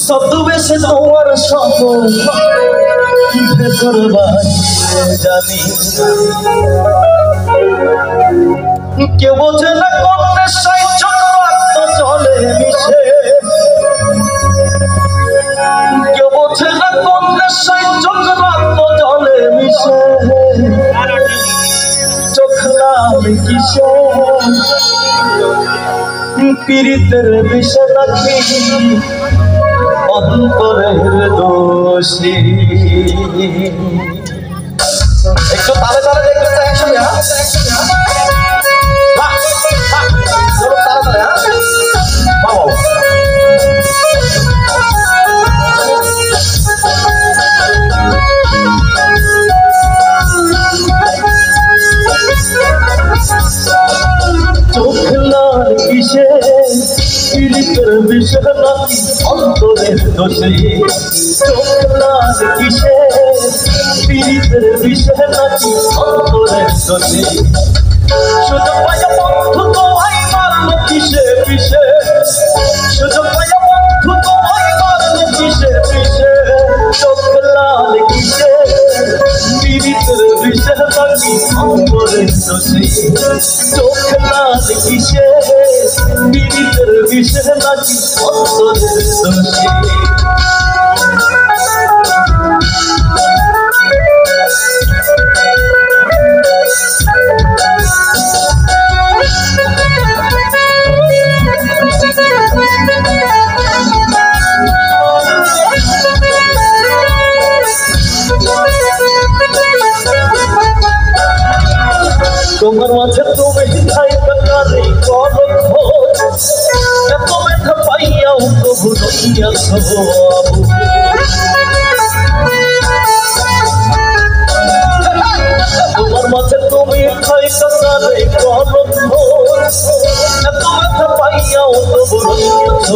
ছদ্মবেশে তোমার সকল ভেতর বাইরে জানি, কেউ বোঝে না কোন নেশায় চক্রান্ত চলে মিশে, কেউ বোঝে না কোন নেশায় চক্রান্ত চলে মিশে। চোখ লাল কিসে পীড়িতের বিষে নাকি অন্তরের দোষী। একটু তালে তালে দেখতে চাই একসঙ্গে। চোখ লাল কিসে পীড়িতের বিষে নাকি অন্তরের দোষী। চোখ লাল কিসে পীড়িতের বিষে নাকি অন্তরের দোষী। সুযোগ পাইয়া বন্ধু তোমায় মারলো কিসে পিসে, সুযোগ পাইয়া বন্ধু তোমায় মারলো কিসে পিসে। চোখ লাল কিসে পীড়িতের বিষে নাকি অন্তরের দোষী। চোখ লাল কিসে পীড়িতের বিষে নাকি অন্তরের দোষী। তোমার মাঝে তুমি খাই কাকারে করো এত ব্যথা পাইয়াও তবু রইয়াছ। তোমার মাঝে তুমি খাই কাকারে করো এত ব্যথা পাইয়াও তবু রইয়াছ।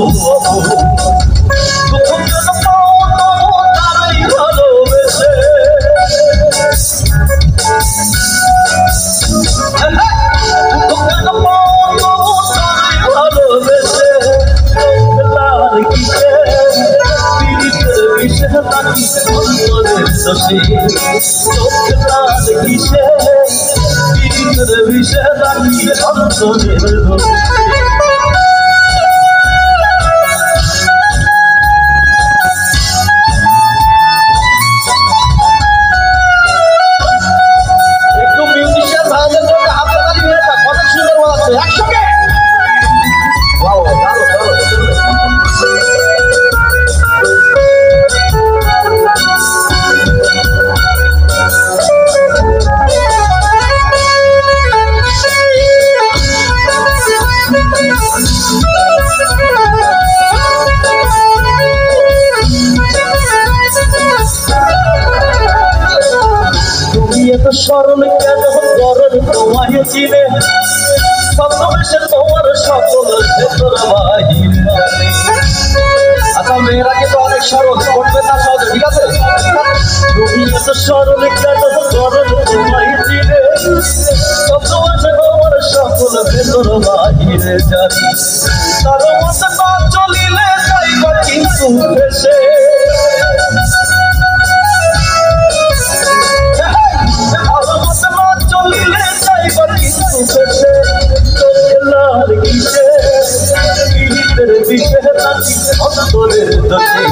দুঃখ কেন পাও তবু তারাই ভালোবেসে, চোখ লাল কিসে পীড়িতের বিষে নাকি অন্তরের দোষী। একটু মিউজিশিয়ান ভাইদের জন্য হাতের তালি হয়ে যাক, অনেক সুন্দর বলাচ্ছে একসঙ্গে। এত স্মরণ কেন করণ তোমায় চিনে, ছদ্মবেশে তোমার সকল ভেতর বাহির জানে। আচ্ছা মেয়েরা কিন্তু অনেক স্মরণ করবে না সহজে, ঠিক আছে? তুমি এত স্মরণ কেন করণ তোমায় চিনে, ছদ্মবেশে তোমার সকল ভেতর বাহির জানি। তার মধ্যে না চলিলে যাইবা কিন্তু ভেসে, চলিলে যাইবা কিন্তু ভেসে। চোখ লাল কিসে পীড়িতের বিষে নাকি অন্তরের দোষী।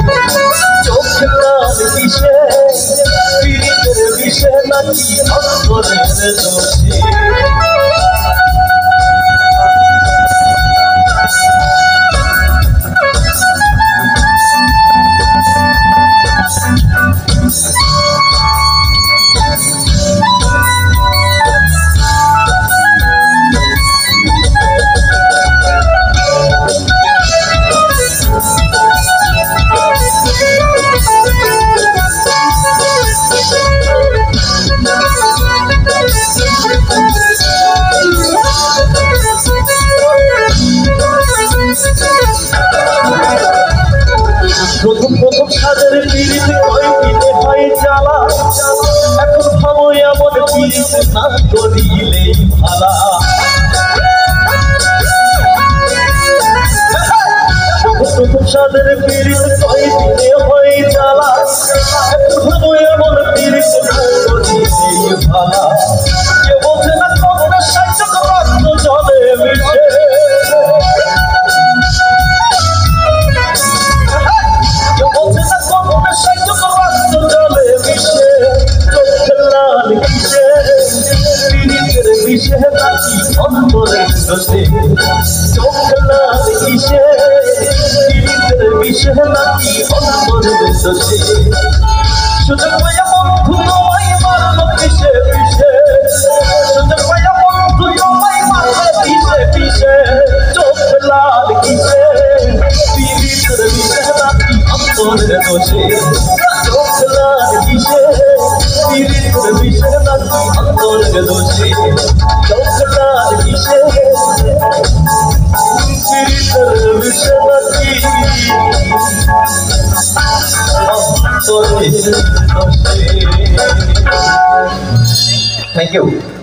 চোখ লাল কিসে পীড়িতের বিষে নাকি অন্তরের দোষী। সাদের পিরিত কয় দিনে হয় জ্বালা হবো এমন পিরিত ভালা কে বোঝে না কখনো সাইজ রক্ত জলে মিশে কে বোঝে না কখনো সাইজ রক্ত জলে মিশে চোখে লাল কিসে পিরিতের বিষে নাকি অন্তরের দোষে চোখে লাল কিসে বিষে নাকি অন্তরের দোষে সুযোগ পাইয়া বন্ধু তোমায় মারলো পিছে পিছে সুযোগ পাইয়া বন্ধু তোমায় মারলো পিছে পিছে চোখ লাল কিসে পিরিতের বিষে নাকি অন্তরের দোষে চোখ লাল কিসে পিরিতের বিষে নাকি অন্তরের দোষে চোখ লাল কিসে পিরিতের বিষে নাকি Thank you.